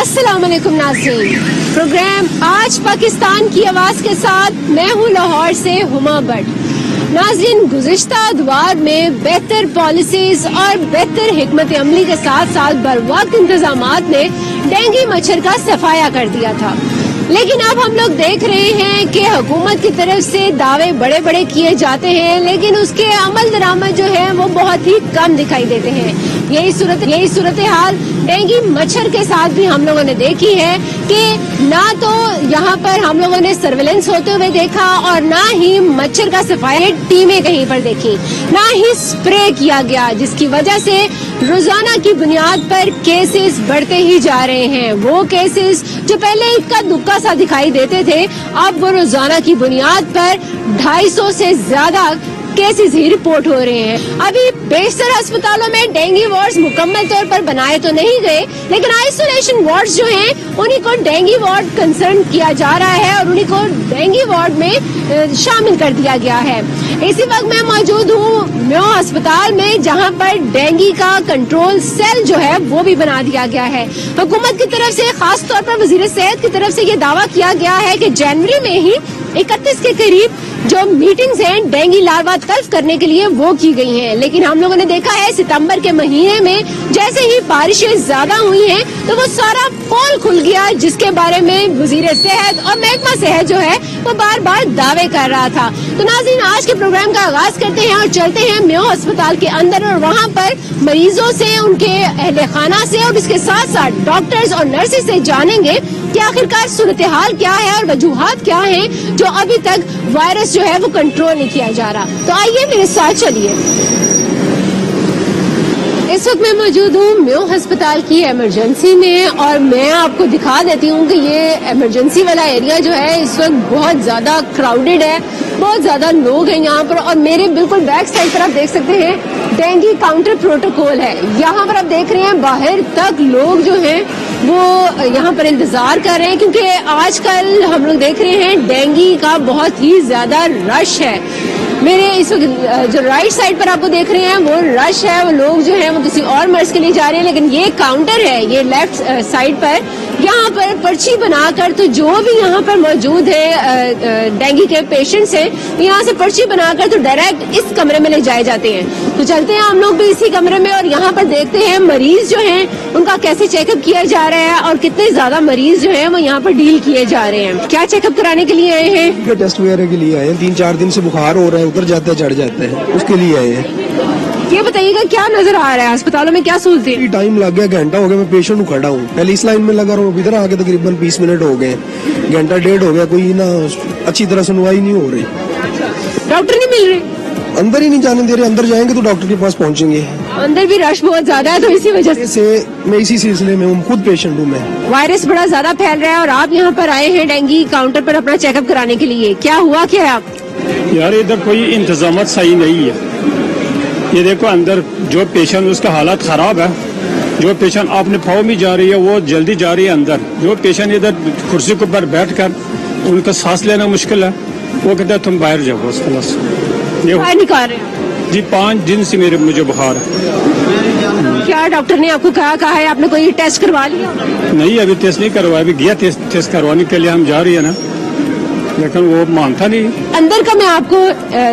अस्सलाम वालेकुम नाज़रीन, प्रोग्राम आज पाकिस्तान की आवाज़ के साथ मैं हूँ लाहौर से हुमा भट्ट। नाज़रीन, गुज़िश्ता अदवार में बेहतर पॉलिसीज और बेहतर हिकमत अमली के साथ साथ बरवक्त इंतजामात ने डेंगू मच्छर का सफाया कर दिया था, लेकिन अब हम लोग देख रहे हैं कि हुकूमत की तरफ से दावे बड़े बड़े किए जाते हैं, लेकिन उसके अमल दरामद जो है वो बहुत ही कम दिखाई देते हैं। यही सूरत हाल डेंगू मच्छर के साथ भी हम लोगों ने देखी है कि ना तो यहाँ पर हम लोगों ने सर्वेलेंस होते हुए देखा और ना ही मच्छर का सफाया टीमें कहीं पर देखी, ना ही स्प्रे किया गया, जिसकी वजह से रोजाना की बुनियाद पर केसेस बढ़ते ही जा रहे हैं। वो केसेस जो पहले इक्का दुक्का सा दिखाई देते थे, अब वो रोजाना की बुनियाद पर 250 से ज्यादा केसेस ही रिपोर्ट हो रहे हैं। अभी बेशतर अस्पतालों में डेंगू वार्ड्स मुकम्मल तौर पर बनाए तो नहीं गए, लेकिन आइसोलेशन वार्ड्स जो हैं उन्हीं को डेंगू वार्ड कंसर्न किया जा रहा है और उन्हीं को डेंगू वार्ड में शामिल कर दिया गया है। इसी वक्त मैं मौजूद हूँ म्यो अस्पताल में, जहाँ पर डेंगू का कंट्रोल सेल जो है वो भी बना दिया गया है। हुकूमत की तरफ से खास तौर पर वजीर सेहत की तरफ से ये दावा किया गया है कि जनवरी में ही 31 के करीब जो मीटिंग्स हैं डेंगू लार्वा तल्फ करने के लिए वो की गई हैं, लेकिन हम लोगों ने देखा है सितंबर के महीने में जैसे ही बारिशें ज्यादा हुई हैं तो वो सारा पोल खुल गया, जिसके बारे में वजीर सेहत और महकमा सेहत जो है वो बार बार दावे कर रहा था। तो नाज़रीन, आज के प्रोग्राम का आगाज करते हैं और चलते हैं म्यो अस्पताल के अंदर और वहाँ पर मरीजों से, उनके अहले खाना से और इसके साथ साथ डॉक्टर्स और नर्सेज से जानेंगे कि आखिरकार सूरत हाल क्या है और वजूहात क्या हैं जो अभी तक वायरस जो है वो कंट्रोल नहीं किया जा रहा। तो आइए मेरे साथ चलिए। इस वक्त मैं मौजूद हूँ म्यो अस्पताल की इमरजेंसी में और मैं आपको दिखा देती हूँ कि ये इमरजेंसी वाला एरिया जो है इस वक्त बहुत ज्यादा क्राउडेड है, बहुत ज्यादा लोग हैं यहाँ पर। और मेरे बिल्कुल बैक साइड पर आप देख सकते हैं डेंगू काउंटर प्रोटोकॉल है। यहाँ पर आप देख रहे हैं बाहर तक लोग जो हैं वो यहाँ पर इंतजार कर रहे हैं, क्योंकि आजकल हम लोग देख रहे हैं डेंगू का बहुत ही ज्यादा रश है। मेरे इस वक्त जो राइट साइड पर आपको देख रहे हैं वो रश है, वो लोग जो हैं वो किसी और मर्ज के लिए जा रहे हैं, लेकिन ये काउंटर है, ये लेफ्ट साइड पर, यहाँ पर पर्ची बनाकर तो जो भी यहाँ पर मौजूद है डेंगू के पेशेंट्स हैं, यहाँ से पर्ची बनाकर तो डायरेक्ट इस कमरे में ले जाए जाते हैं। तो चलते हैं हम लोग भी इसी कमरे में और यहाँ पर देखते हैं मरीज जो हैं उनका कैसे चेकअप किया जा रहा है और कितने ज्यादा मरीज जो हैं वो यहाँ पर डील किए जा रहे हैं। क्या चेकअप कराने के लिए आए हैं? टेस्ट वगैरह के लिए आए हैं। 3-4 दिन से बुखार हो रहा है, उतर जाता है चढ़ जाता है, उसके लिए आए हैं। ये बताइएगा क्या नजर आ रहा है अस्पतालों में, क्या सहूलतें? टाइम लग गया, घंटा हो गया, मैं पेशेंट हूँ, खड़ा हूँ, पहले इस लाइन में लगा रहा हूँ, इधर आके तकरीबन 20 मिनट हो गए, घंटा डेढ़ हो गया, कोई ना अच्छी तरह सुनवाई नहीं हो रही। डॉक्टर नहीं मिल रहे, अंदर ही नहीं जाने दे रहे। अंदर जाएंगे तो डॉक्टर के पास पहुंचेंगे, अंदर भी रश बहुत ज्यादा है, तो इसी वजह से मैं इसी सिलसिले में हूँ, खुद पेशेंट हूँ मैं। वायरस बड़ा ज्यादा फैल रहा है और आप यहाँ पर आए हैं डेंगू काउंटर पर अपना चेकअप कराने के लिए, क्या हुआ क्या है आप? यार इधर कोई इंतजाम सही नहीं है। ये देखो अंदर जो पेशेंट उसका हालत खराब है, जो पेशेंट आपने फाव में जा रही है वो जल्दी जा रही है अंदर, जो पेशेंट इधर कुर्सी के ऊपर बैठ कर उनका सांस लेना मुश्किल है, वो कहता है तुम बाहर जाओ अस्पताल से। ये बाहर निकाल रहे हैं जी, 5 दिन से मुझे बुखार है। क्या डॉक्टर ने आपको कहा है? आपने कोई टेस्ट करवा लिया? नहीं, अभी टेस्ट नहीं करवाया, अभी गया टेस्ट करवाने के लिए हम जा रही है ना, लेकिन वो मानता नहीं। अंदर का मैं आपको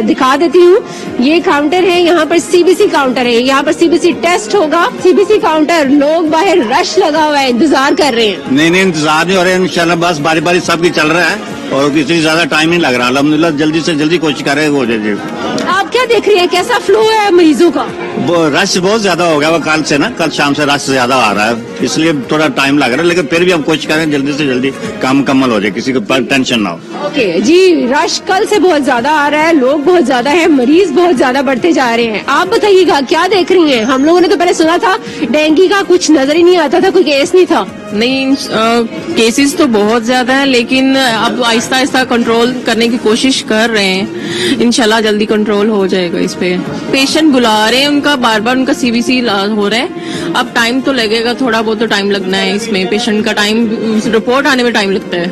दिखा देती हूँ, ये काउंटर है, यहाँ पर सीबीसी काउंटर है, यहाँ पर सीबीसी टेस्ट होगा। सीबीसी काउंटर, लोग बाहर रश लगा हुआ है, इंतजार कर रहे हैं। नहीं इंतजार नहीं हो रहा है, इंशाल्लाह बस बारी बारी सबकी चल रहा है और किसी ज्यादा टाइम नहीं लग रहा। अल्हम्दुलिल्लाह जल्दी से जल्दी कोशिश कर रहे हैं हो जाए। आप क्या देख रही हैं, कैसा फ्लो है मरीजों का? रश बहुत ज्यादा हो गया, वो कल से ना, कल शाम से रश ज्यादा आ रहा है, इसलिए थोड़ा टाइम लग रहा है, लेकिन फिर भी हम कोशिश करें जल्दी से जल्दी काम मुकम्मल हो जाए, किसी को टेंशन ना हो। ओके जी, रश कल से बहुत ज्यादा आ रहा है, लोग बहुत ज्यादा है, मरीज बहुत ज्यादा बढ़ते जा रहे हैं। आप बताइएगा क्या देख रही हैं? हम लोगों ने तो पहले सुना था डेंगू का कुछ नजर ही नहीं आता था, कोई केस नहीं था। नहीं, केसेस तो बहुत ज्यादा है, लेकिन अब आहिस्ता आहिस्ता कंट्रोल करने की कोशिश कर रहे हैं, इंशाल्लाह जल्दी कंट्रोल हो जाएगा इस पे। पेशेंट बुला रहे हैं, उनका बार बार उनका सीबीसी हो रहा है, अब टाइम तो लगेगा, थोड़ा बहुत तो टाइम लगना है इसमें। पेशेंट का टाइम, रिपोर्ट आने में टाइम लगता है।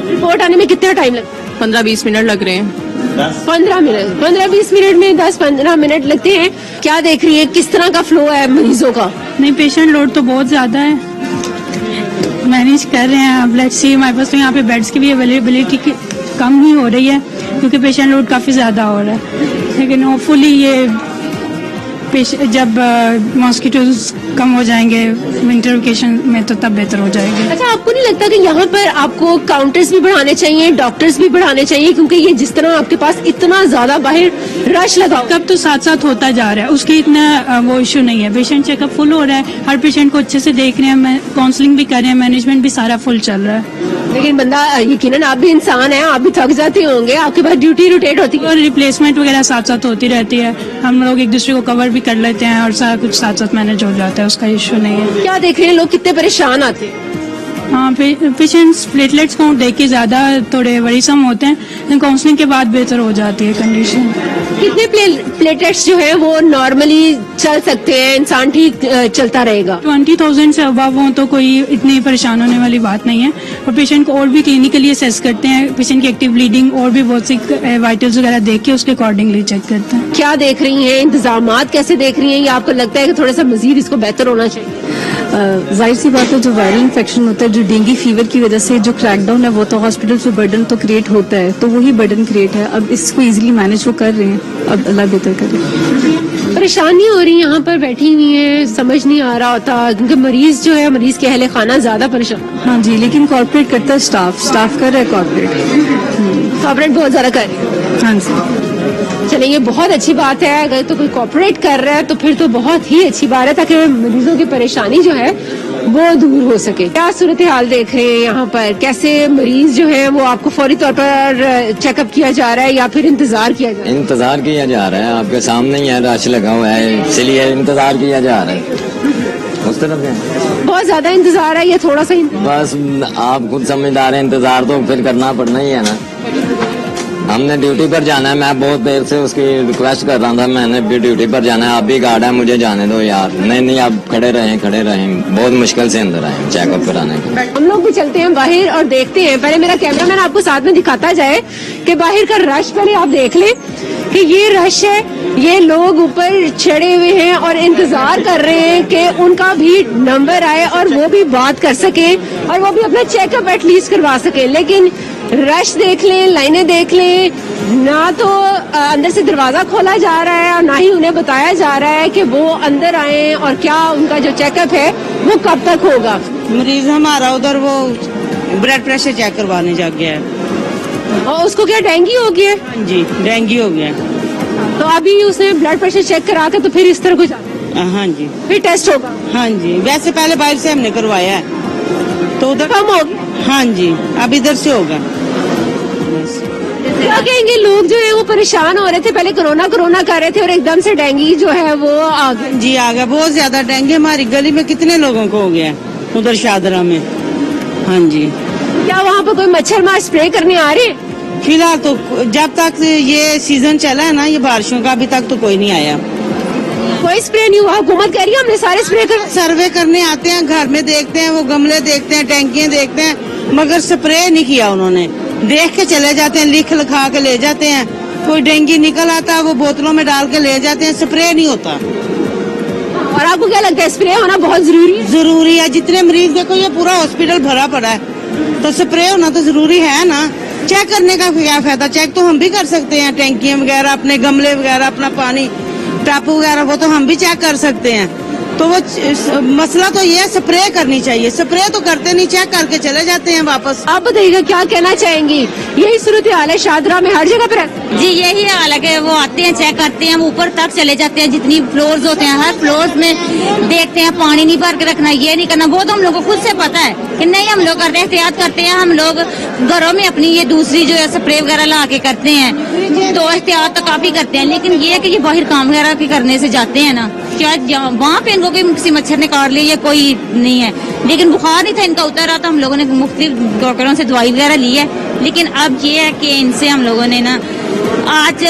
रिपोर्ट आने में कितना टाइम लगता है? 15-20 मिनट लग रहे हैं। 15 मिनट, 15-20 मिनट में 10-15 मिनट लगते हैं। क्या देख रही है, किस तरह का फ्लो है मरीजों का? नहीं, पेशेंट लोड तो बहुत ज्यादा है। मैनेज कर रहे हैं. अब लेट्स सी, हमारे पास तो यहाँ पे बेड्स की भी अवेलेबिलिटी कम ही हो रही है क्योंकि पेशेंट लोड काफ़ी ज़्यादा हो रहा है. लेकिन होपफुली ये जब मॉस्किटोज कम हो जाएंगे विंटर वेकेशन में तो तब बेहतर हो जाएगा. अच्छा, आपको नहीं लगता कि यहाँ पर आपको काउंटर्स भी बढ़ाने चाहिए, डॉक्टर्स भी बढ़ाने चाहिए, क्योंकि ये जिस तरह आपके पास इतना ज्यादा बाहर रश लगा हुआ है. चेकअप तो साथ साथ होता जा रहा है, उसकी इतना वो इशू नहीं है. पेशेंट चेकअप फुल हो रहा है, हर पेशेंट को अच्छे से देख रहे हैं, काउंसलिंग भी कर रहे हैं, मैनेजमेंट भी सारा फुल चल रहा है. लेकिन बंदा यकीनन आप भी इंसान हैं, आप भी थक जाते होंगे, आपके पास ड्यूटी रोटेट होती है. और रिप्लेसमेंट वगैरह साथ साथ होती रहती है. हम लोग एक दूसरे को कवर भी कर लेते हैं और सारा कुछ साथ साथ मैनेज हो जाता है, उसका इशू नहीं है. क्या देख रहे हैं लोग, कितने परेशान आते हैं? हाँ, पेशेंट्स प्लेटलेट्स काउंट देख के ज्यादा थोड़े वरीसम होते हैं, लेकिन काउंसलिंग के बाद बेहतर हो जाती है कंडीशन. कितने प्लेटलेट्स जो है वो नॉर्मली चल सकते हैं, इंसान ठीक चलता रहेगा? 20,000 से अबव हो तो कोई इतनी परेशान होने वाली बात नहीं है. और पेशेंट को और भी क्लिनिकली असेस करते हैं, पेशेंट की एक्टिव ब्लीडिंग और भी बहुत सी वाइटल्स वगैरह देख के उसके अकॉर्डिंगली चेक करते हैं. क्या देख रही हैं, इंतजामात कैसे देख रही हैं, या आपको लगता है कि थोड़ा सा मजीद इसको बेहतर होना चाहिए? जाहिर सी बात है, जो वायरल इन्फेक्शन होता है, जो डेंगू फीवर की वजह से जो क्रैकडाउन है वो तो हॉस्पिटल पे बर्डन तो क्रिएट होता है, तो वही बर्डन क्रिएट है. अब इसको इजीली मैनेज वो कर रहे हैं, अब अल्लाह बेहतर करे. परेशानी हो रही, यहाँ पर बैठी हुई है, समझ नहीं आ रहा होता, क्योंकि मरीज जो है, मरीज के अहले खाना ज्यादा परेशान. हाँ जी, लेकिन कॉर्पोरेट करता है स्टाफ कर रहा है कॉर्पोरेट बहुत ज्यादा कर रही है. हाँ जी. चलिए, ये बहुत अच्छी बात है. अगर तो कोई कॉर्पोरेट कर रहा है तो फिर तो बहुत ही अच्छी बात है, ताकि मरीजों की परेशानी जो है वो दूर हो सके. क्या सूरत हाल देख रहे हैं यहाँ पर, कैसे मरीज जो है वो आपको फौरी तौर पर चेकअप किया जा रहा है या फिर इंतजार किया जा रहा है? इंतजार किया जा रहा है, आपके सामने ही है, रश लगा हुआ है, इसलिए इंतजार किया जा रहा है. उस तरफ है, बहुत ज्यादा इंतजार है या थोड़ा सा बस आप खुद समझदार हैं, इंतजार तो फिर करना पड़ना ही है ना. हमने ड्यूटी पर जाना है, मैं बहुत देर से उसकी रिक्वेस्ट कर रहा था, मैंने भी ड्यूटी पर जाना है, आप भी गार्ड है, मुझे जाने दो यार. नहीं आप खड़े रहें, बहुत मुश्किल से अंदर आए चेकअप कराने के. हम लोग भी चलते हैं बाहर और देखते हैं. पहले मेरा कैमरामैन आपको साथ में दिखाता जाए कि बाहर का रश पहले आप देख लें कि ये रश है, ये लोग ऊपर चढ़े हुए हैं और इंतजार कर रहे हैं कि उनका भी नंबर आए और वो भी बात कर सके और वो भी अपना चेकअप एटलीस्ट करवा सके. लेकिन रश देख लें, लाइनें देख लें, ना तो अंदर से दरवाजा खोला जा रहा है और ना ही उन्हें बताया जा रहा है कि वो अंदर आए और क्या उनका जो चेकअप है वो कब तक होगा. मरीज हमारा उधर वो ब्लड प्रेशर चेक करवाने जा गया है. और उसको क्या डेंगू हो गया? हाँ जी, डेंगू हो गया. तो अभी उसने ब्लड प्रेशर चेक करा के तो फिर इस तरह कुछ हाँ जी, फिर टेस्ट होगा. हाँ जी, वैसे पहले बाहर से हमने करवाया है तो उधर कम हो गया. हाँ जी, अब इधर से होगा. क्या कहेंगे, लोग जो है वो परेशान हो रहे थे, पहले कोरोना कर रहे थे और एकदम से डेंगू जो है वो आ गया. जी आ गया, बहुत ज्यादा डेंगू हमारी गली में कितने लोगों को हो गया उधर शादरा में. हाँ जी. क्या वहाँ पर कोई मच्छर मार स्प्रे करने आ रहे हैं? फिलहाल तो जब तक ये सीजन चला है ना, ये बारिशों का, अभी तक तो कोई नहीं आया. कोई स्प्रे नहीं हुआ? हुकूमत कह रही है हमने सारे स्प्रे कर. सर्वे करने आते हैं, घर में देखते हैं, वो गमले देखते हैं, टैंकियां देखते हैं, मगर स्प्रे नहीं किया उन्होंने. देख के चले जाते हैं, लिख लिखा के ले जाते हैं. कोई डेंगू निकल आता है, वो बोतलों में डाल के ले जाते हैं, स्प्रे नहीं होता. और आपको क्या लगता है, स्प्रे होना बहुत जरूरी है? जरूरी है. जितने मरीज देखो, ये पूरा हॉस्पिटल भरा पड़ा है, तो स्प्रे होना तो जरूरी है ना. चेक करने का क्या फायदा, चेक तो हम भी कर सकते हैं, टैंकियां वगैरह, अपने गमले वगैरह, अपना पानी टापू वगैरह, वो तो हम भी चेक कर सकते हैं. तो वो मसला तो ये है, स्प्रे करनी चाहिए. स्प्रे तो करते नहीं, चेक करके चले जाते हैं वापस. आप बताइएगा क्या कहना चाहेंगी? यही सूरत हाल है शादरा में, हर जगह पर? जी यही हाल है कि वो आते हैं, चेक करते हैं, ऊपर तक चले जाते हैं, जितनी फ्लोर्स होते हैं हर फ्लोर्स में देखते हैं, पानी नहीं भर के रखना, ये नहीं करना. वो तो हम लोग को खुद से पता है कि नहीं, हम लोग करते हैं, एहतियात करते हैं. हम लोग घरों में अपनी ये दूसरी जो है स्प्रे वगैरह ला के करते हैं, तो एहतियात तो काफी करते हैं. लेकिन ये है कि ये बाहर काम वगैरह के करने से जाते हैं ना, क्या वहाँ पे इनको कोई किसी मच्छर ने काट लिया, कोई नहीं है. लेकिन बुखार नहीं था इनका, उतर रहा था, हम लोगों ने मुख्तलिफ डॉक्टरों से दवाई वगैरह ली है. लेकिन अब ये है कि इनसे हम लोगों ने ना आज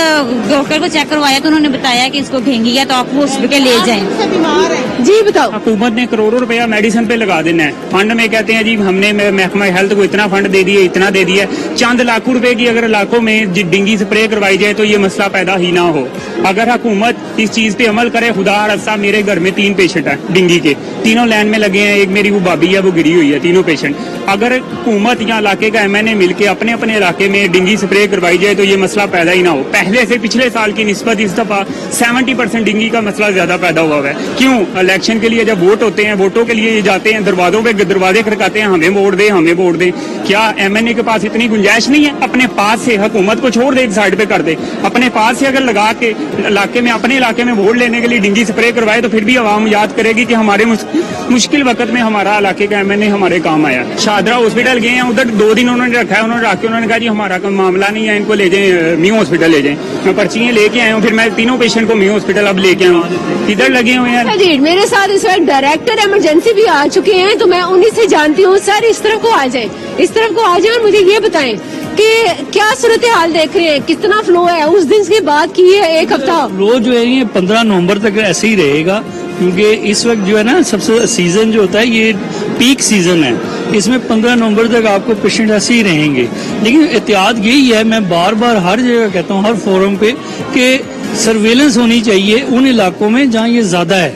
डॉक्टर को चेक करवाया तो उन्होंने बताया कि इसको डेंगू है, तो आप हॉस्पिटल ले जाएं। बीमार है जी बताओ। हुकूमत ने करोड़ों रुपया मेडिसिन पे लगा देना है। फंड में कहते हैं जी हमने महकमा हेल्थ को इतना फंड दे दिया, इतना दे दिया। चंद लाखों रुपए की अगर इलाकों में डेंगू स्प्रे करवाई जाए तो ये मसला पैदा ही ना हो। अगर हुकूमत इस चीज पे अमल करे, खुदा रस्ता मेरे घर में 3 पेशेंट हैं डेंगू के, तीनों लाइन में लगे हैं। एक मेरी वो भाभी है, वो गिरी हुई है, तीनों पेशेंट। अगर हुकूमत या इलाके का MNA मिलके अपने अपने इलाके में डेंगू स्प्रे करवाई जाए तो ये मसला पैदा ही ना हो। पहले से पिछले साल की निस्बत इस दफा 70% डेंगू का मसला ज्यादा पैदा हुआ है। क्यों? इलेक्शन के लिए जब वोट होते हैं, वोटों के लिए ये जाते हैं, दरवाजे खड़काते हैं, हमें वोट दे, हमें वोट दे। क्या MNA के पास इतनी गुंजाइश नहीं है? अपने पास से हुकूमत को छोड़ दे, एक साइड पे कर दे, अपने पास से अगर लगा के इलाके में, अपने इलाके में वोट लेने के लिए डेंगू स्प्रे करवाए तो फिर भी आवाम याद करेगी कि हमारे मुश्किल वक्त में हमारा इलाके का MNA हमारे काम आया। शादरा हॉस्पिटल गए हैं, उधर 2 दिन उन्होंने रखा है, उन्होंने कहा जी हमारा कोई मामला नहीं है, इनको ले जाए म्यू हॉस्पिटल ले जाए। मैं पर्चियां लेके आया हूँ, फिर मैं तीनों पेशेंट को म्यू हॉस्पिटल अब लेके आया हूँ, इधर लगे हुए हैं। जी मेरे साथ इस वक्त डायरेक्टर इमरजेंसी भी आ चुके हैं, तो मैं उन्हीं से जानती हूँ। सर इस तरफ को आ जाए, इस तरफ को आ जाए और मुझे ये बताएं कि क्या सूरत हाल देख रहे हैं, कितना फ्लो है उस दिन की बात की है, 1 हफ्ता फ्लो जो है ये 15 नवंबर तक ऐसे ही रहेगा, क्योंकि इस वक्त जो है ना सबसे सीजन जो होता है ये पीक सीजन है। इसमें 15 नवंबर तक आपको पेशेंट ऐसे ही रहेंगे। लेकिन एहतियात यही है, मैं बार बार हर जगह कहता हूँ, हर फोरम पे, कि सर्वेलेंस होनी चाहिए उन इलाकों में जहाँ ये ज्यादा है।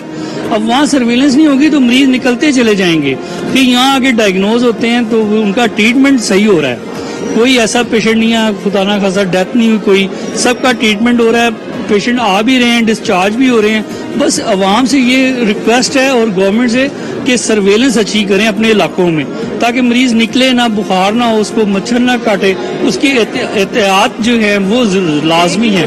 अब वहाँ सर्वेलेंस नहीं होगी तो मरीज निकलते चले जाएंगे, फिर यहाँ आके डायग्नोज होते हैं तो उनका ट्रीटमेंट सही हो रहा है। कोई ऐसा पेशेंट नहीं है, खुदा ना खासा डेथ नहीं हुई कोई, सबका ट्रीटमेंट हो रहा है, पेशेंट आ भी रहे हैं, डिस्चार्ज भी हो रहे हैं। बस आवाम से ये रिक्वेस्ट है और गवर्नमेंट से कि सर्वेलेंस अच्छी करें अपने इलाकों में, ताकि मरीज निकले ना, बुखार ना हो, उसको मच्छर ना काटे, उसकी एहतियात जो है वो लाजमी है।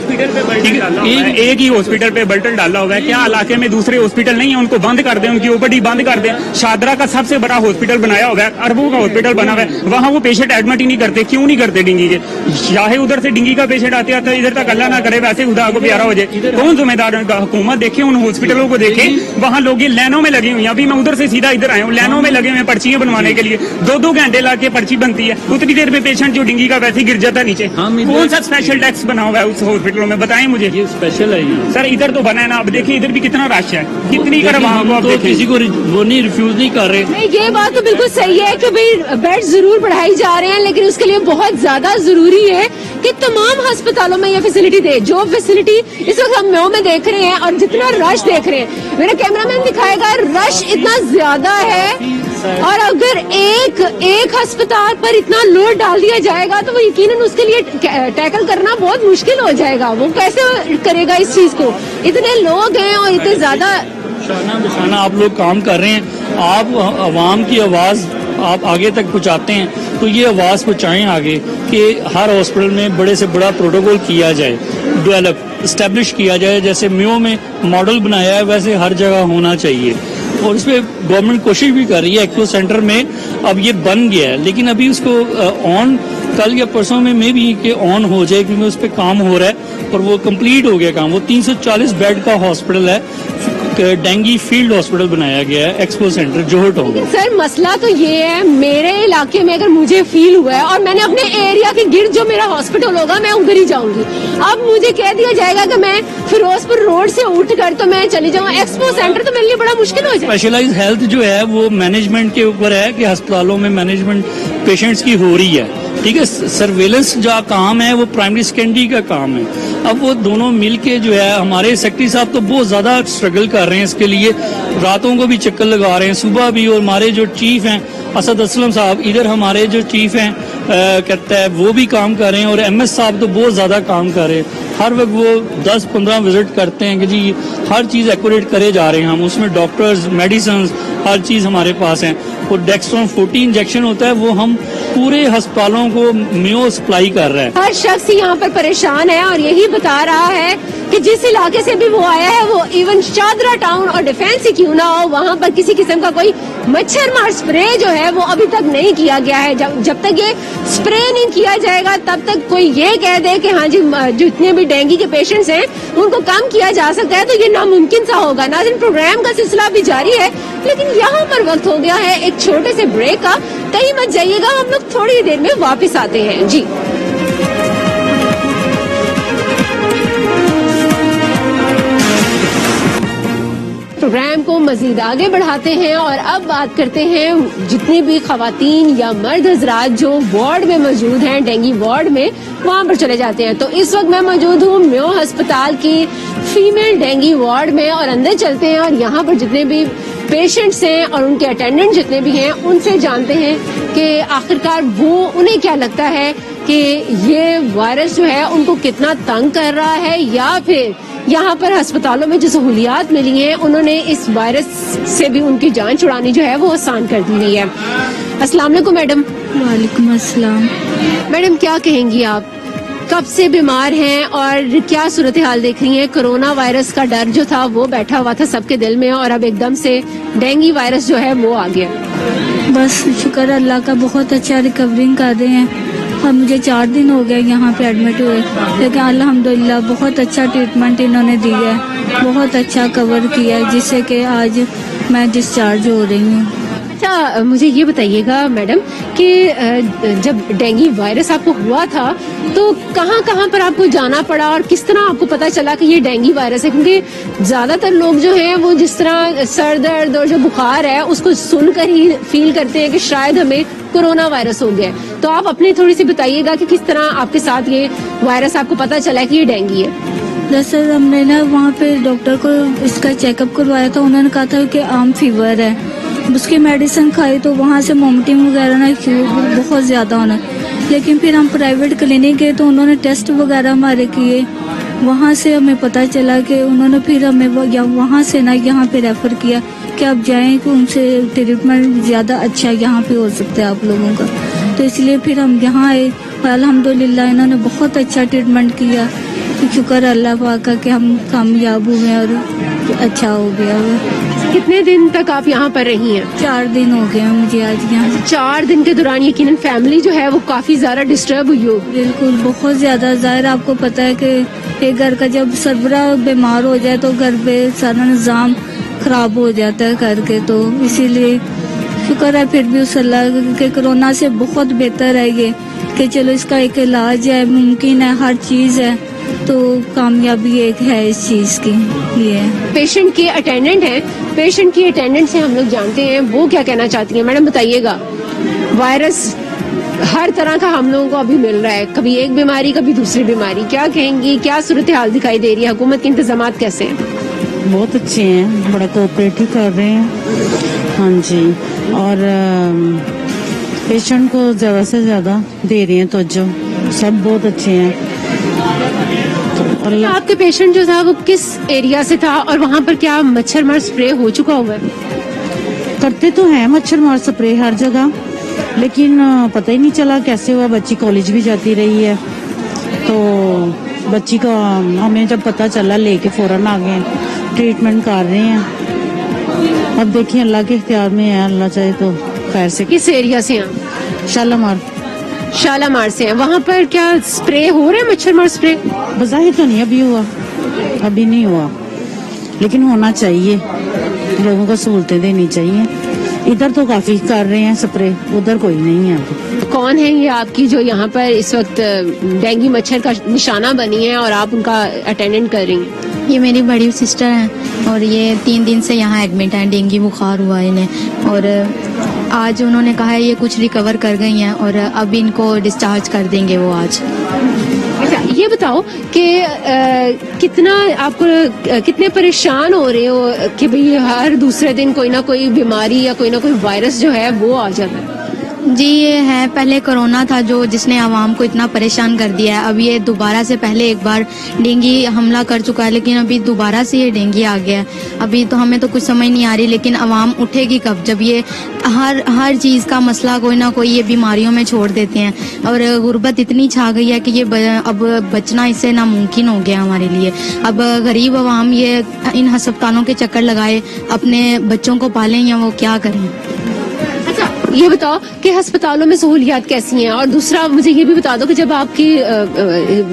एक ही हॉस्पिटल पे बल्टन डाला हुआ है, क्या इलाके में दूसरे हॉस्पिटल नहीं है? उनको बंद कर दें, उनकी ओपीडी बंद कर दें। शादरा का सबसे बड़ा हॉस्पिटल बनाया हुआ है, अरबों का हॉस्पिटल बना हुआ है, वहाँ वो पेशेंट एडमिट ही नहीं करते। क्यों नहीं करते डेंगू के? चाहे उधर से डेंगू का पेशेंट आते आते इधर तक अल्लाह ना करे वैसे खुदा को प्यारा हो जाए। कौन जिम्मेदार है? हुकूमत देखे उन हॉस्पिटलों को देखे, वहाँ लोग लाइनों में लगे हुए हैं। अभी मैं उधर से सीधा इधर आया हूँ, लाइनों में लगे हुए हैं पर्चियां बनवाने के लिए, 2-2 घंटे ला के पर्ची बनती है। उतनी देर में पेशेंट जो डेंगू का वैसे ही गिर जाता है नीचे। कौन सा स्पेशल टैक्स बना हुआ है उस हॉस्पिटलों में? बताएं मुझे। ये स्पेशल है सर, इधर तो बना है ना, अब देखिए इधर भी कितना रश है, कितनी कर वहाँ को, तो किसी को वो नहीं रिफ्यूज नहीं कर रहे। नहीं, ये बात तो बिल्कुल सही है कि भाई बेड जरूर बढ़ाई जा रहे हैं, लेकिन उसके लिए बहुत ज्यादा जरूरी है कि तमाम अस्पतालों में ये फैसिलिटी दे। जो फैसिलिटी इस वक्त हम म्यू में देख रहे हैं और जितना रश देख रहे हैं, मेरा कैमरामैन दिखाएगा, रश इतना ज्यादा है। और अगर एक अस्पताल पर इतना लोड डाल दिया जाएगा तो वो यकीनन उसके लिए टैकल करना बहुत मुश्किल हो जाएगा। वो कैसे करेगा इस चीज को? इतने लोग हैं और इतने ज्यादा शाना बिशाना आप लोग काम कर रहे हैं, आप आवाम की आवाज आप आगे तक पहुंचाते हैं, तो ये आवाज पहुंचाएं आगे कि हर हॉस्पिटल में बड़े से बड़ा प्रोटोकॉल किया जाए, डेवलप इस्टेब्लिश किया जाए। जैसे म्यू में मॉडल बनाया है वैसे हर जगह होना चाहिए, और इस पे गवर्नमेंट कोशिश भी कर रही है। एक्सपो सेंटर में अब ये बन गया है, लेकिन अभी उसको ऑन कल या परसों में भी कि ऑन हो जाए, क्योंकि उस पर काम हो रहा है और वो कंप्लीट हो गया काम। वो 340 बेड का हॉस्पिटल है, डेंगू फील्ड हॉस्पिटल बनाया गया है एक्सपो सेंटर जोहर टाउन में। सर मसला तो ये है, मेरे इलाके में अगर मुझे फील हुआ है और मैंने अपने एरिया के गिर्द जो मेरा हॉस्पिटल होगा मैं उधर ही जाऊंगी। अब मुझे कह दिया जाएगा कि मैं फिरोजपुर रोड से उठकर तो मैं चली जाऊँ एक्सपो सेंटर, तो मेरे लिए बड़ा मुश्किल हो जाए। स्पेशलाइज्ड हेल्थ जो है वो मैनेजमेंट के ऊपर है कि अस्पतालों में मैनेजमेंट पेशेंट्स की हो रही है, ठीक है। सर्वेलेंस जो काम है वो प्राइमरी सेकेंडरी का काम है। अब वो दोनों मिलके जो है, हमारे सेक्रेटरी साहब तो बहुत ज्यादा स्ट्रगल कर रहे हैं इसके लिए, रातों को भी चक्कर लगा रहे हैं, सुबह भी। और हमारे जो चीफ हैं असद असलम साहब, इधर हमारे जो चीफ हैं कहता है वो भी काम कर रहे हैं, और MS साहब तो बहुत ज्यादा काम कर रहे हैं। हर वक्त वो 10-15 विजिट करते हैं कि जी हर चीज एक्यूरेट करे जा रहे हैं हम, उसमें डॉक्टर्स, मेडिसिन, हर चीज हमारे पास है। और डेक्स्ट्रॉन 40 इंजेक्शन होता है, वो हम पूरे अस्पतालों को म्यू सप्लाई कर रहे हैं। हर शख्स यहाँ पर परेशान है और यही बता रहा है कि जिस इलाके से भी वो आया है, वो इवन शादरा टाउन और डिफेंस ही क्यों ना हो, वहाँ पर किसी किस्म का कोई मच्छर मार स्प्रे जो है वो अभी तक नहीं किया गया है। जब तक ये स्प्रे नहीं किया जाएगा तब तक कोई ये कह दे कि हाँ जी जितने भी डेंगू के पेशेंट्स हैं उनको कम किया जा सकता है, तो ये नामुमकिन सा होगा। नाज़रीन, प्रोग्राम का सिलसिला भी जारी है, लेकिन यहाँ पर वक्त हो गया है एक छोटे से ब्रेक का। कहीं मत जाइएगा, हम लोग थोड़ी देर में वापस आते हैं जी। प्रोग्राम को मजीद आगे बढ़ाते हैं और अब बात करते हैं जितनी भी खवातीन या मर्द हजरात जो वार्ड में मौजूद हैं, डेंगू वार्ड में, वहाँ पर चले जाते हैं। तो इस वक्त मैं मौजूद हूँ म्यो अस्पताल की फीमेल डेंगू वार्ड में और अंदर चलते हैं और यहाँ पर जितने भी पेशेंट्स हैं और उनके अटेंडेंट जितने भी हैं उनसे जानते हैं कि आखिरकार उन्हें क्या लगता है कि ये वायरस जो है उनको कितना तंग कर रहा है या फिर यहाँ पर अस्पतालों में जो सहूलियात मिली हैं उन्होंने इस वायरस से भी उनकी जान छुड़ानी जो है वो आसान कर दी गई है। अस्सलाम वालेकुम मैडम। वालेकुम अस्सलाम। मैडम क्या कहेंगी आप, कब से बीमार हैं और क्या सूरत हाल देख रही हैं? कोरोना वायरस का डर जो था वो बैठा हुआ था सबके दिल में और अब एकदम से डेंगू वायरस जो है वो आ गया। बस शुक्र अल्लाह का, बहुत अच्छा रिकवरिंग कर रहे हैं। अब मुझे 4 दिन हो गए यहाँ पे एडमिट हुए, लेकिन अल्हम्दुलिल्लाह बहुत अच्छा ट्रीटमेंट इन्होंने दिया है, बहुत अच्छा कवर किया है, जिससे कि आज मैं डिस्चार्ज हो रही हूँ। अच्छा मुझे ये बताइएगा मैडम कि जब डेंगू वायरस आपको हुआ था तो कहाँ कहाँ पर आपको जाना पड़ा और किस तरह आपको पता चला कि ये डेंगू वायरस है? क्योंकि ज्यादातर लोग जो हैं वो जिस तरह सर दर्द और जो बुखार है उसको सुनकर ही फील करते हैं कि शायद हमें कोरोना वायरस हो गया है। तो आप अपनी थोड़ी सी बताइएगा कि किस तरह आपके साथ ये वायरस आपको पता चला कि ये डेंगू है? दरअसल हमने ना वहाँ पे डॉक्टर को इसका चेकअप करवाया था, उन्होंने कहा था कि आम फीवर है। उसकी मेडिसिन खाई तो वहाँ से वोमिटिंग वगैरह ना बहुत ज़्यादा होना, लेकिन फिर हम प्राइवेट क्लिनिक गए तो उन्होंने टेस्ट वगैरह हमारे किए, वहाँ से हमें पता चला कि उन्होंने फिर हमें वहाँ से ना यहाँ पे रेफ़र किया कि आप जाएं कि उनसे ट्रीटमेंट ज़्यादा अच्छा यहाँ पे हो सकता है आप लोगों का। तो इसलिए फिर हम यहाँ आए और अल्हम्दुलिल्लाह इन्होंने बहुत अच्छा ट्रीटमेंट किया। शुक्र अल्लाह पाक का कि हम कामयाब हुए और अच्छा हो गया। कितने दिन तक आप यहाँ पर रही हैं? 4 दिन हो गए मुझे आज यहाँ। 4 दिन के दौरान यकीनन फैमिली जो है वो काफी ज्यादा डिस्टर्ब हुई हो। बिल्कुल, बहुत ज्यादा। जाहिर आपको पता है कि एक घर का जब सरबराह बीमार हो जाए तो घर पे सारा निज़ाम खराब हो जाता है करके, तो इसीलिए शुक्र है फिर भी उस अल्लाह के कोरोना से बहुत बेहतर है ये कि चलो इसका एक इलाज है, मुमकिन है, हर चीज़ है, तो कामयाबी एक है इस चीज़ की। ये पेशेंट की अटेंडेंट है, पेशेंट की अटेंडेंट से हम लोग जानते हैं वो क्या कहना चाहती हैं। मैडम बताइएगा, वायरस हर तरह का हम लोगों को अभी मिल रहा है, कभी एक बीमारी कभी दूसरी बीमारी, क्या कहेंगी, क्या सूरत हाल दिखाई दे रही है? हुकूमत के इंतजाम कैसे हैं? बहुत अच्छे हैं, बड़ा कोऑपरेटिव कर रहे हैं। हाँ जी, और पेशेंट को ज़्यादा से ज़्यादा दे रहे हैं तवज्जो, सब बहुत अच्छे हैं। आपके पेशेंट जो था वो किस एरिया से था और वहाँ पर क्या मच्छर मार स्प्रे हो चुका हुआ है? करते तो हैं मच्छर मार स्प्रे हर जगह, लेकिन पता ही नहीं चला कैसे हुआ। बच्ची कॉलेज भी जाती रही है, तो बच्ची का हमें जब पता चला लेके फौरन आ गए, ट्रीटमेंट कर रहे हैं। अब देखिए अल्लाह के इख्तियार में है, अल्लाह चाहे तो खैर से। किस एरिया से हैं? शालामार से हैं। वहाँ पर क्या स्प्रे हो रहा है, मच्छर मार स्प्रे? बज़ाहिर तो नहीं अभी हुआ, अभी नहीं हुआ, लेकिन होना चाहिए, लोगों को सहूलतें देनी चाहिए। इधर तो काफी कर रहे हैं स्प्रे, उधर कोई नहीं है अभी। कौन है ये आपकी जो यहाँ पर इस वक्त डेंगू मच्छर का निशाना बनी है और आप उनका अटेंडेंट कर रही हैं? ये मेरी बड़ी सिस्टर हैं और ये 3 दिन से यहाँ एडमिट हैं, डेंगू बुखार हुआ इन्हें, और आज उन्होंने कहा है ये कुछ रिकवर कर गई हैं और अब इनको डिस्चार्ज कर देंगे वो आज। अच्छा ये बताओ कि कितना आपको कितने परेशान हो रहे हो कि भाई हर दूसरे दिन कोई ना कोई बीमारी या कोई ना कोई वायरस जो है वो आ जाता है? जी ये है, पहले कोरोना था जो जिसने आवाम को इतना परेशान कर दिया है। अब ये दोबारा से, पहले एक बार डेंगू हमला कर चुका है, लेकिन अभी दोबारा से ये डेंगू आ गया है। अभी तो हमें तो कुछ समझ नहीं आ रही, लेकिन आवाम उठेगी कब, जब ये हर चीज़ का मसला कोई ना कोई ये बीमारियों में छोड़ देते हैं। और गुर्बत इतनी छा गई है कि ये अब बचना इससे नामुमकिन हो गया हमारे लिए। अब गरीब आवाम ये इन अस्पतालों के चक्कर लगाए, अपने बच्चों को पालें या वो क्या करें। ये बताओ कि अस्पतालों में सहूलियात कैसी हैं? और दूसरा मुझे ये भी बता दो कि जब आपकी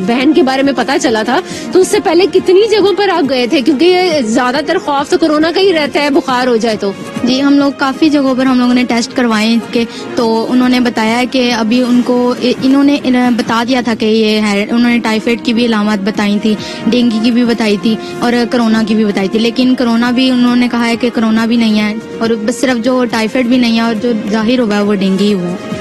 बहन के बारे में पता चला था तो उससे पहले कितनी जगहों पर आप गए थे? क्योंकि ज्यादातर खौफ तो कोरोना का ही रहता है, बुखार हो जाए तो जी, हम लोग काफ़ी जगहों पर हम लोगों ने टेस्ट करवाए इसके, तो उन्होंने बताया कि अभी उनको इन्होंने बता दिया था कि ये है, उन्होंने टाइफाइड की भी अलामत बताई थी, डेंगू की भी बताई थी और कोरोना की भी बताई थी, लेकिन कोरोना भी उन्होंने कहा है कि कोरोना भी नहीं है और बस सिर्फ जो टाइफाइड भी नहीं है और जो जाहिर हुआ है वो डेंगू ही हुआ है।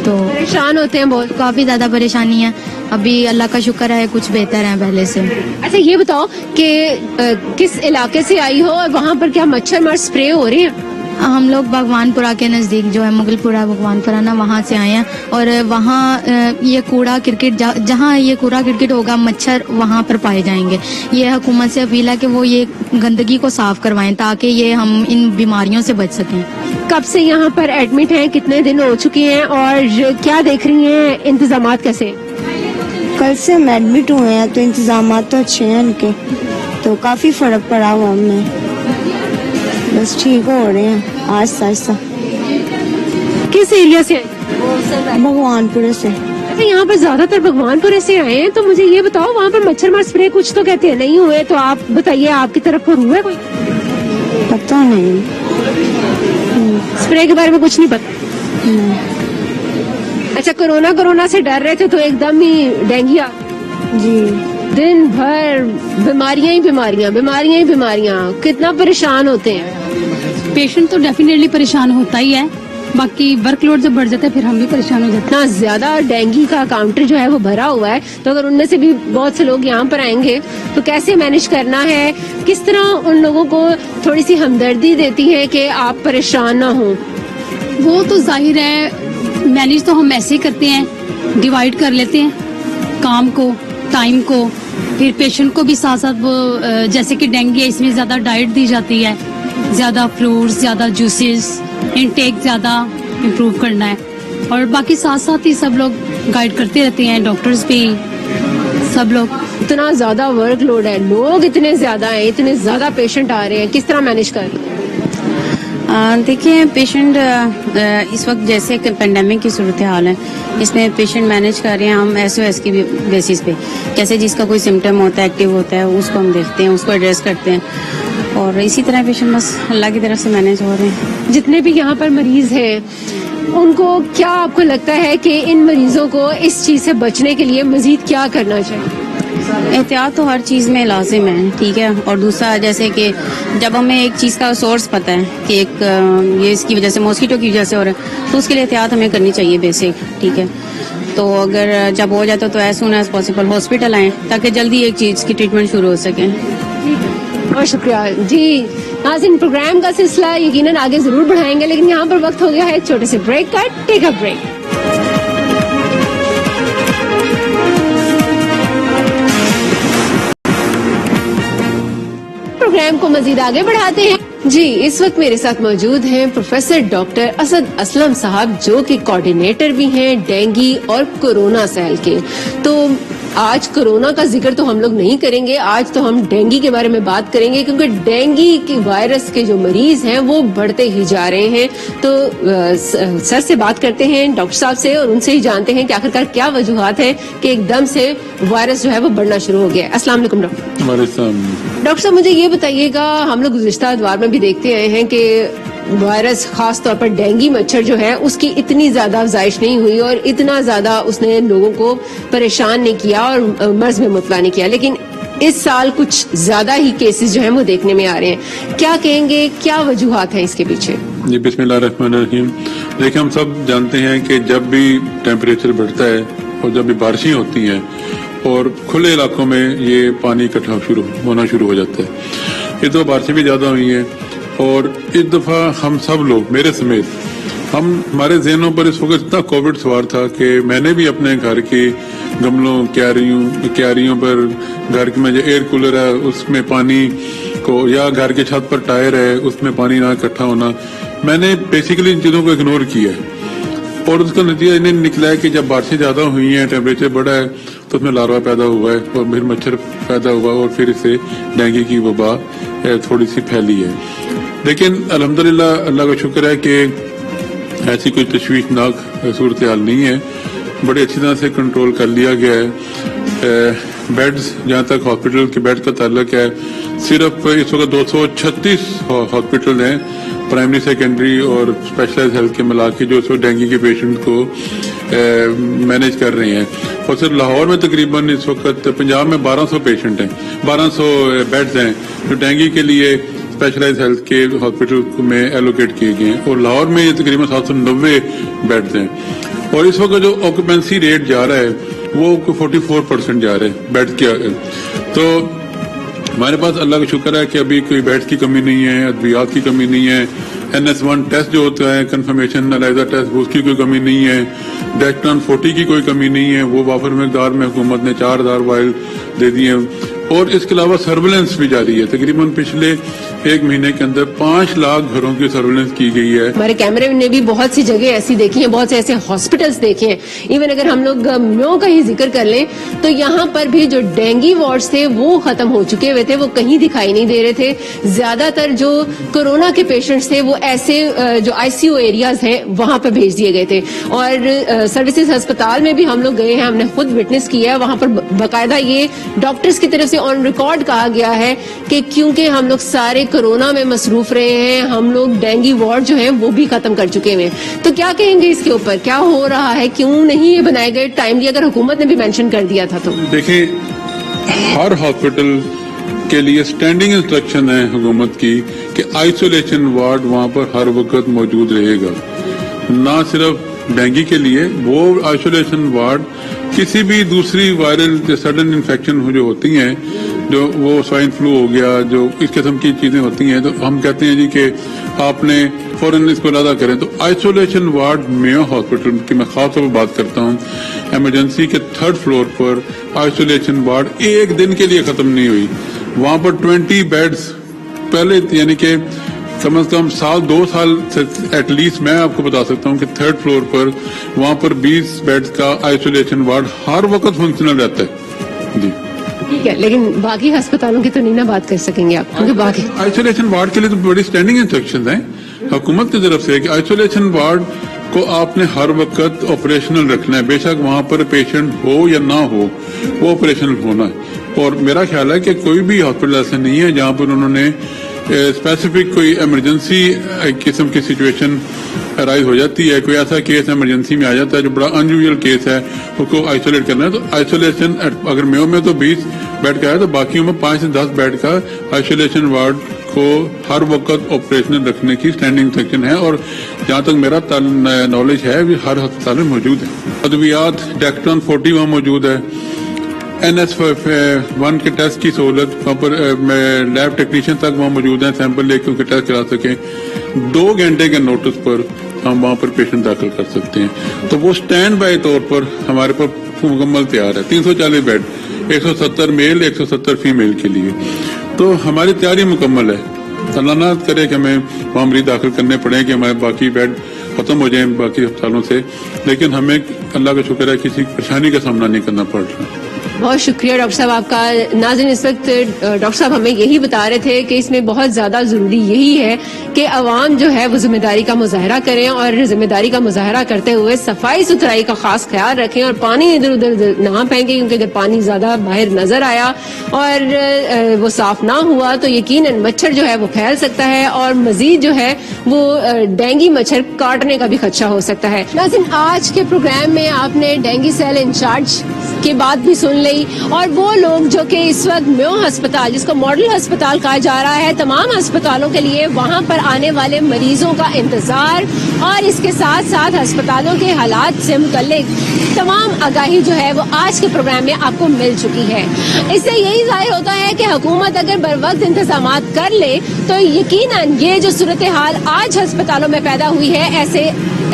तो परेशान होते हैं बहुत? काफ़ी ज़्यादा परेशानी है, अभी अल्लाह का शुक्र है कुछ बेहतर है पहले से। अच्छा ये बताओ कि किस इलाके से आई हो और वहाँ पर क्या मच्छर मार स्प्रे हो रहे हैं? हम लोग भगवानपुरा के नज़दीक जो है मुगलपुरा भगवानपुरा ना, वहाँ से आए हैं और वहाँ ये कूड़ा क्रिकेट जहाँ ये कूड़ा क्रिकेट होगा मच्छर वहाँ पर पाए जाएंगे। ये हुकूमत से अपील है कि वो ये गंदगी को साफ करवाएं ताकि ये हम इन बीमारियों से बच सकें। कब से यहाँ पर एडमिट हैं, कितने दिन हो चुके हैं और क्या देख रही हैं, इंतजामात कैसे? कल से हम एडमिट हुए हैं तो इंतजामात तो अच्छे हैं इनके, तो काफ़ी फ़र्क पड़ा हुआ हमें, बस ठीक हो रहे हैं आहिस्ता आहिस्ता। किस एरिया से आए? भगवानपुर से। अच्छा यहाँ पर ज्यादातर भगवानपुर से आए हैं, तो मुझे ये बताओ वहाँ पर मच्छर मार स्प्रे कुछ तो कहते हैं नहीं हुए, तो आप बताइए आपकी तरफ पर हुआ है कोई? पता नहीं, स्प्रे के बारे में कुछ नहीं पता? अच्छा कोरोना से डर रहे थे तो एकदम ही डेंगू आ जी, दिन भर बीमारियां ही बीमारियां, कितना परेशान होते हैं। पेशेंट तो डेफिनेटली परेशान होता ही है, बाकी वर्कलोड जब बढ़ जाता है फिर हम भी परेशान हो जाते हैं। इतना ज्यादा डेंगू का काउंटर जो है वो भरा हुआ है, तो अगर उनमें से भी बहुत से लोग यहाँ पर आएंगे तो कैसे मैनेज करना है, किस तरह उन लोगों को थोड़ी सी हमदर्दी देती है कि आप परेशान ना हो? वो तो जाहिर है मैनेज तो हम ऐसे ही करते हैं, डिवाइड कर लेते हैं काम को, टाइम को, फिर पेशेंट को भी साथ साथ वो जैसे कि डेंगू है इसमें ज्यादा डाइट दी जाती है, ज्यादा फ्रूट्स, ज्यादा जूसेस, इनटेक ज्यादा इम्प्रूव करना है और बाकी साथ साथ ही सब लोग गाइड करते रहते हैं, डॉक्टर्स भी सब लोग। इतना ज्यादा वर्कलोड है, लोग इतने ज्यादा हैं, इतने ज्यादा पेशेंट आ रहे हैं, किस तरह मैनेज कर रहे हैं? देखिए पेशेंट इस वक्त जैसे पेंडेमिक की सूरत हाल है, इसमें पेशेंट मैनेज कर रहे हैं हम SOS की बेसिस पे, जैसे जिसका कोई सिम्टम होता है, एक्टिव होता है, उसको हम देखते हैं, उसको एड्रेस करते हैं और इसी तरह पेशेंट बस अल्लाह की तरफ से मैनेज हो रहे हैं। जितने भी यहाँ पर मरीज हैं उनको क्या आपको लगता है कि इन मरीजों को इस चीज से बचने के लिए मजीद क्या करना चाहिए? एहतियात तो हर चीज़ में लाजिम है, ठीक है, और दूसरा जैसे कि जब हमें एक चीज़ का सोर्स पता है कि एक ये इसकी वजह से मॉस्किटो की वजह से हो रहा है तो उसके लिए एहतियात हमें करनी चाहिए बेसिक, ठीक है। तो अगर जब हो जाता तो as soon as possible hospital आएँ ताकि जल्दी एक चीज़ की ट्रीटमेंट शुरू हो सके। बहुत शुक्रिया जी। नाज़रीन प्रोग्राम का सिलसिला यकीनन आगे जरूर बढ़ाएंगे, लेकिन यहाँ पर वक्त हो गया है छोटे से ब्रेक का। Take a break. प्रोग्राम को मजीद आगे बढ़ाते हैं जी। इस वक्त मेरे साथ मौजूद हैं प्रोफेसर डॉक्टर असद असलम साहब, जो कि कोऑर्डिनेटर भी हैं डेंगू और कोरोना सेल के। तो आज कोरोना का जिक्र तो हम लोग नहीं करेंगे, आज तो हम डेंगू के बारे में बात करेंगे, क्योंकि डेंगू के वायरस के जो मरीज हैं वो बढ़ते ही जा रहे हैं। तो सर से बात करते हैं, डॉक्टर साहब से, और उनसे ही जानते हैं कि आखिरकार क्या वजूहात हैं कि एकदम से वायरस जो है वो बढ़ना शुरू हो गया है। अस्सलाम वालेकुम डॉक्टर साहब, मुझे ये बताइएगा, हम लोग गुज़िश्ता अदवार में भी देखते आए हैं कि वायरस खास तौर पर डेंगू मच्छर जो है उसकी इतनी ज्यादा अफजाइश नहीं हुई और इतना ज्यादा उसने लोगों को परेशान नहीं किया और मर्ज में मुबतला नहीं किया, लेकिन इस साल कुछ ज्यादा ही केसेस जो हैं वो देखने में आ रहे हैं। क्या कहेंगे, क्या वजूहात हैं इसके पीछे? जी बिस्मिल्लाहिर्रहमानिर्रहीम। देखिए हम सब जानते हैं कि जब भी टेम्परेचर बढ़ता है और जब भी बारिशें होती हैं और खुले इलाकों में ये पानी इकट्ठा होना शुरू हो जाता है। ये तो बारिशें भी ज्यादा हुई हैं और इस दफा हम सब लोग, मेरे समेत, हमारे जहनों पर इस वक्त इतना कोविड सवार था कि मैंने भी अपने घर के गमलों, क्यारियों पर, घर में जो एयर कूलर है उसमें पानी को, या घर के छत पर टायर है उसमें पानी ना इकट्ठा होना, मैंने बेसिकली इन चीजों को इग्नोर किया है। और उसका नतीजा इन्हें निकला है कि जब बारिशें ज्यादा हुई हैं, टेम्परेचर बढ़ा है, तो उसमें लार्वा पैदा हुआ है और फिर मच्छर पैदा हुआ और फिर इससे डेंगू की वबा थोड़ी सी फैली है। लेकिन अल्हम्दुलिल्लाह, अल्लाह का शुक्र है कि ऐसी कोई तशवीशनाक सूरत हाल नहीं है, बड़ी अच्छी तरह से कंट्रोल कर लिया गया है। बेड्स जहाँ तक हॉस्पिटल के बेड का ताल्लुक है, सिर्फ इस वक्त 236 हॉस्पिटल हैं प्राइमरी सेकेंडरी और स्पेशलाइज्ड हेल्थ के मिला के जो डेंगू के पेशेंट को मैनेज कर रहे हैं। और सिर्फ लाहौर में तकरीबन इस वक्त पंजाब में 1200 पेशेंट हैं, 1200 बेड्स हैं जो डेंगू के लिए स्पेशलाइज्ड हेल्थ के हॉस्पिटल में एलोकेट किए गए हैं, और लाहौर में ये तकरीबन 790 बेड्स हैं। और इस वक्त जो ऑक्यूपेंसी रेट जा रहा है वो 44% जा रहा है बेड के। तो हमारे पास अल्लाह का शुक्र है कि अभी कोई बेड्स की कमी नहीं है, अद्वियात की कमी नहीं है, NS1 टेस्ट जो होता है कंफर्मेशन एनालाइजर टेस्ट उसकी कोई कमी नहीं है, डेक्ट्रान 40 की कोई कमी नहीं है, वो वाफर मकदार में हुकूमत ने 4000 वाइल दे दिए। और इसके अलावा सर्विलेंस भी जारी है, तकरीबन पिछले एक महीने के अंदर 5 लाख घरों की सर्विलेंस की गई है। हमारे कैमरे ने भी बहुत सी जगह ऐसी देखी है, बहुत से ऐसे हॉस्पिटल्स देखे हैं। इवन अगर हम लोग म्यो का ही जिक्र कर लें तो यहाँ पर भी जो डेंगू वार्ड्स थे वो खत्म हो चुके हुए थे, वो कहीं दिखाई नहीं दे रहे थे। ज्यादातर जो कोरोना के पेशेंट्स थे वो ऐसे जो ICU एरियाज हैं वहां पर भेज दिए गए थे। और सर्विसेज अस्पताल में भी हम लोग गए हैं, हमने खुद विटनेस किया है, वहां पर बाकायदा ये डॉक्टर्स की तरफ से ऑन रिकॉर्ड कहा गया है कि क्योंकि हम लोग सारे कोरोना में मसरूफ रहे हैं, हम लोग डेंगू वार्ड जो है वो भी खत्म कर चुके हैं। तो क्या कहेंगे इसके ऊपर, क्या हो रहा है, क्यों नहीं ये बनाए गए टाइमली, अगर हुकूमत ने भी मेंशन कर दिया था तो? देखिए, हर हॉस्पिटल के लिए स्टैंडिंग इंस्ट्रक्शन है हुकूमत की कि आइसोलेशन वार्ड वहां पर हर वक्त मौजूद रहेगा। ना सिर्फ डेंगू के लिए, वो आइसोलेशन वार्ड किसी भी दूसरी वायरल सडन इन्फेक्शन जो होती हैं, जो वो स्वाइन फ्लू हो गया, जो इस किस्म की चीजें होती हैं, तो हम कहते हैं जी कि आपने फौरन इसको अदा करें। तो आइसोलेशन वार्ड मेयो हॉस्पिटल की मैं खास तौर पर बात करता हूँ, इमरजेंसी के 3rd फ्लोर पर आइसोलेशन वार्ड एक दिन के लिए खत्म नहीं हुई। वहां पर 20 बेड्स पहले, यानी कि कम से कम 2 साल से एटलीस्ट मैं आपको बता सकता हूँ कि 3rd फ्लोर पर वहां पर 20 बेड्स का आइसोलेशन वार्ड हर वक्त फंक्शनल रहता है जी। ठीक है, लेकिन बाकी अस्पतालों की तो नहीं ना बात कर सकेंगे आप, क्योंकि बाकी आइसोलेशन वार्ड के लिए तो बड़ी स्टैंडिंग इंस्ट्रक्शंस हैं हुकूमत की तरफ से कि आइसोलेशन वार्ड को आपने हर वक्त ऑपरेशनल रखना है, बेशक वहां पर पेशेंट हो या ना हो, वो ऑपरेशनल होना है। और मेरा ख्याल है कि कोई भी हॉस्पिटल ऐसा नहीं है जहां पर उन्होंने स्पेसिफिक कोई इमरजेंसी किस्म की सिचुएशन राइज हो जाती है, कोई ऐसा केस इमरजेंसी में आ जाता है जो बड़ा अनयूजुअल केस है, उसको आइसोलेट करना है। तो आइसोलेशन अगर मेयो में तो 20 बेड का है, तो बाकियों में 5 से 10 बेड का आइसोलेशन वार्ड को हर वक्त ऑपरेशनल रखने की स्टैंडिंग सेक्शन है। और जहां तक मेरा नॉलेज है भी हर अस्पताल में मौजूद है। अद्वियात डेक्ट्रान 40 वहाँ मौजूद है, NS1 के टेस्ट की सहूलत वहाँ पर लैब टेक्नीशियन तक वहाँ मौजूद है, सैंपल लेके उनके टेस्ट करा सकें। 2 घंटे के नोटिस पर हम वहाँ पर पेशेंट दाखिल कर सकते हैं। तो वो स्टैंड बाय तौर पर हमारे पास मुकम्मल तैयार है। 340 बेड, 170 मेल, 170 फीमेल के लिए, तो हमारी तैयारी मुकम्मल है। अल्लाह ना करे कि हमें वहाँ मरीज दाखिल करने पड़े कि हमारे बाकी बेड खत्म हो जाए बाकी अस्पतालों से, लेकिन हमें अल्लाह का शुक्र है किसी परेशानी का सामना नहीं करना पड़ रहा। बहुत शुक्रिया डॉक्टर साहब आपका। नाज़रीन, इस वक्त डॉक्टर साहब हमें यही बता रहे थे कि इसमें बहुत ज्यादा जरूरी यही है कि अवाम जो है वो जिम्मेदारी का मुजाहरा करें, और जिम्मेदारी का मुजाहरा करते हुए सफाई सुथराई का खास ख्याल रखें और पानी इधर उधर ना फेंकें, क्योंकि अगर पानी ज्यादा बाहर नजर आया और वो साफ ना हुआ तो यकीनन मच्छर जो है वो फैल सकता है, और मजीद जो है वो डेंगू मच्छर काटने का भी खदशा हो सकता है। नाज़रीन, आज के प्रोग्राम में आपने डेंगू सेल इंचार्ज की बात भी सुन ली, और वो लोग जो कि इस वक्त म्यो अस्पताल, जिसको मॉडल अस्पताल कहा जा रहा है, तमाम अस्पतालों के लिए वहां पर आने वाले मरीजों का इंतजार और इसके साथ साथ अस्पतालों के हालात से मुतल्लिक तमाम आगाही जो है वो आज के प्रोग्राम में आपको मिल चुकी है। इससे यही जाहिर होता है कि हुकूमत अगर बर वक्त इंतजाम कर ले तो यकीनन ये जो सूरत हाल आज अस्पतालों में पैदा हुई है, ऐसे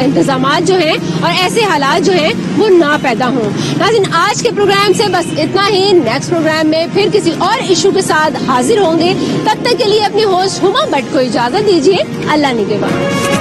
इंतजामात जो हैं और ऐसे हालात जो हैं वो ना पैदा हों। नाज़रीन, आज के प्रोग्राम से बस इतना ही। नेक्स्ट प्रोग्राम में फिर किसी और इशू के साथ हाजिर होंगे। तब तक के लिए अपनी होस्ट हुमा भट्ट को इजाजत दीजिए। अल्लाह निगहबान।